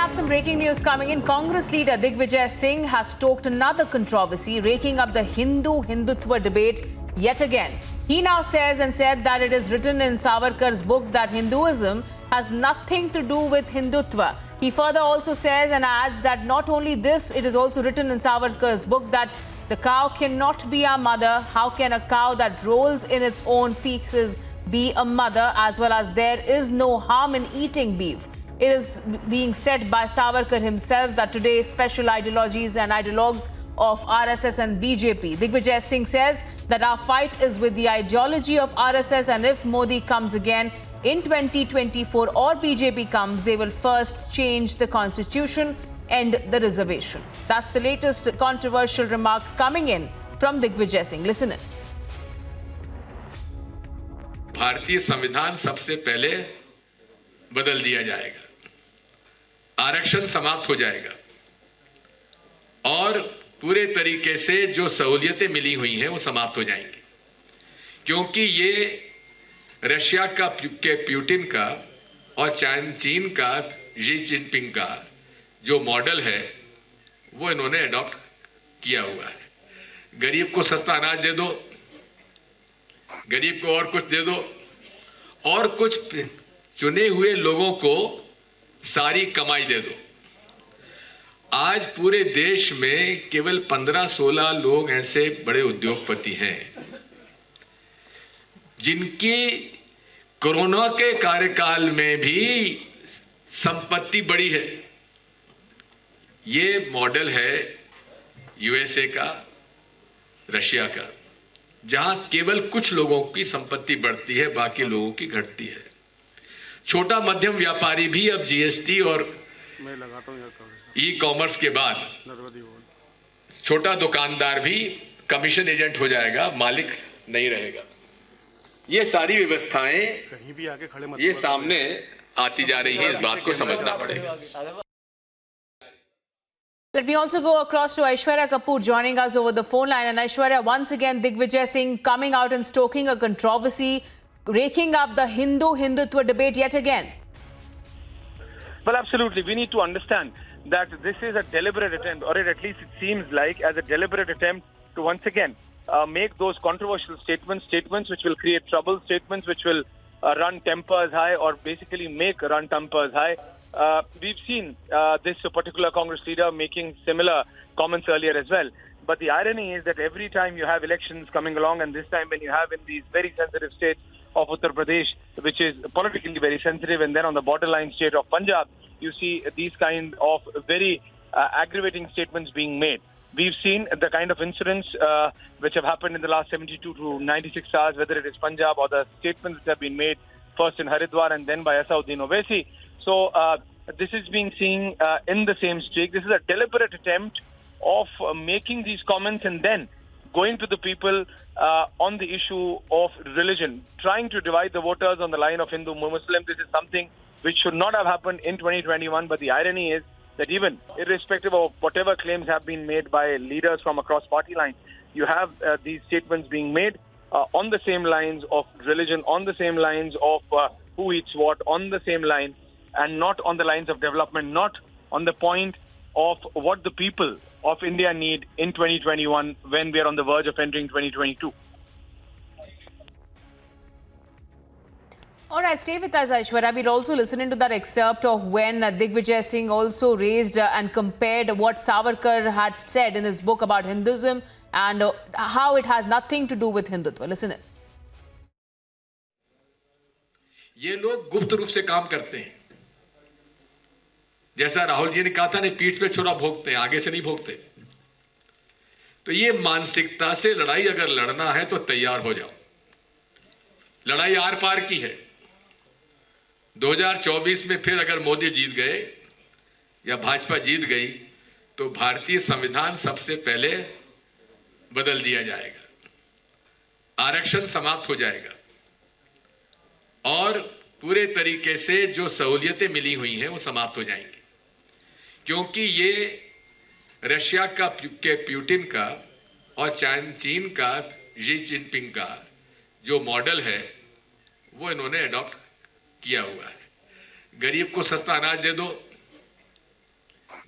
have some breaking news coming in. Congress leader Digvijay Singh has stoked another controversy, raking up the Hindutva debate yet again. He now says and said that it is written in Savarkar's book that Hinduism has nothing to do with Hindutva. He further also says and adds that not only this, it is also written in Savarkar's book that the cow cannot be our mother. How can a cow that rolls in its own feces be a mother, as well as there is no harm in eating beef? It is being said by Savarkar himself that today's special ideologies and ideologues of RSS and BJP. Digvijay Singh says that our fight is with the ideology of RSS, and if Modi comes again in 2024 or BJP comes, they will first change the constitution, end the reservation. That's the latest controversial remark coming in from Digvijay Singh. Listen in. भारतीय संविधान सबसे पहले बदल दिया जाएगा, आरक्षण समाप्त हो जाएगा और पूरे तरीके से जो सहूलियतें मिली हुई हैं वो समाप्त हो जाएंगी, क्योंकि ये रशिया के प्यूटिन का और चीन का शी जिनपिंग का जो मॉडल है वो इन्होंने अडॉप्ट किया हुआ है। गरीब को सस्ता अनाज दे दो, गरीब को और कुछ दे दो, और कुछ चुने हुए लोगों को सारी कमाई दे दो। आज पूरे देश में केवल 15-16 लोग ऐसे बड़े उद्योगपति हैं जिनकी कोरोना के कार्यकाल में भी संपत्ति बढ़ी है। ये मॉडल है यूएसए का, रशिया का, जहां केवल कुछ लोगों की संपत्ति बढ़ती है, बाकी लोगों की घटती है। छोटा मध्यम व्यापारी भी अब जीएसटी और ई कॉमर्स के बाद छोटा दुकानदार भी कमीशन एजेंट हो जाएगा, मालिक नहीं रहेगा। ये सारी व्यवस्थाएं ये सामने आती जा रही हैं, इस बात को समझना पड़ेगा। Let me also go across to Aishwarya Kapoor joining us over the phone line. And Aishwarya, once again, Digvijay Singh coming out and stoking a controversy, raking up the Hindutva debate yet again. Well, absolutely. We need to understand that this is a deliberate attempt, or at least it seems like as a deliberate attempt to once again make those controversial statements which will create trouble, statements which will run tempers high, or basically make run tempers high. We've seen this particular Congress leader making similar comments earlier as well. But the irony is that every time you have elections coming along, and this time when you have in these very sensitive states of Uttar Pradesh, which is politically very sensitive, and then on the borderline state of Punjab, you see these kind of very aggravating statements being made. We've seen the kind of incidents which have happened in the last 72 to 96 hours, whether it is Punjab or the statements that have been made first in Haridwar and then by Asauddin Owaisi. So this is being seen in the same streak. This is a deliberate attempt of making these comments and then going to the people on the issue of religion, trying to divide the voters on the line of Hindu-Muslim. This is something which should not have happened in 2021. But the irony is that even irrespective of whatever claims have been made by leaders from across party lines, you have these statements being made on the same lines of religion, on the same lines of who eats what, on the same line, and not on the lines of development, not on the point of what the people of India need in 2021 when we are on the verge of entering 2022. All right, stay with us, Aishwarya. We'll also listen into that excerpt of when Digvijay Singh also raised and compared what Savarkar had said in his book about Hinduism and how it has nothing to do with Hindutva. Listen in. ये लोग गुप्त रूप से काम करते हैं, जैसा राहुल जी ने कहा था, नहीं पीठ पे छुरा भोगते हैं, आगे से नहीं भोगते। तो ये मानसिकता से लड़ाई अगर लड़ना है तो तैयार हो जाओ। लड़ाई आर पार की है। 2024 में फिर अगर मोदी जीत गए या भाजपा जीत गई तो भारतीय संविधान सबसे पहले बदल दिया जाएगा, आरक्षण समाप्त हो जाएगा और पूरे तरीके से जो सहूलियतें मिली हुई हैं वो समाप्त हो जाएंगी, क्योंकि ये रशिया के प्यूटिन का और चीन का शी जिनपिंग का जो मॉडल है वो इन्होंने अडॉप्ट किया हुआ है। गरीब को सस्ता अनाज दे दो,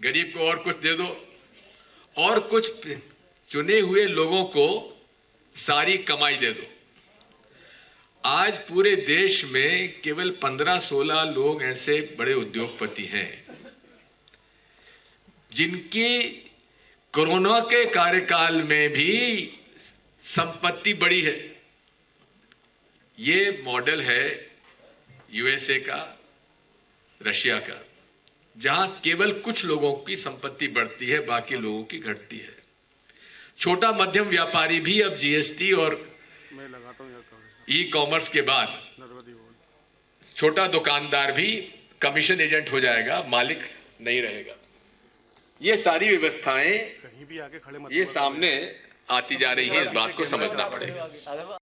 गरीब को और कुछ दे दो, और कुछ चुने हुए लोगों को सारी कमाई दे दो। आज पूरे देश में केवल 15-16 लोग ऐसे बड़े उद्योगपति हैं जिनकी कोरोना के कार्यकाल में भी संपत्ति बढ़ी है। ये मॉडल है यूएसए का, रशिया का, जहां केवल कुछ लोगों की संपत्ति बढ़ती है, बाकी लोगों की घटती है। छोटा मध्यम व्यापारी भी अब जीएसटी और ई कॉमर्स के बाद छोटा दुकानदार भी कमीशन एजेंट हो जाएगा, मालिक नहीं रहेगा। ये सारी व्यवस्थाएं ये सामने आती जा रही है, इस बात को समझना पड़ेगा।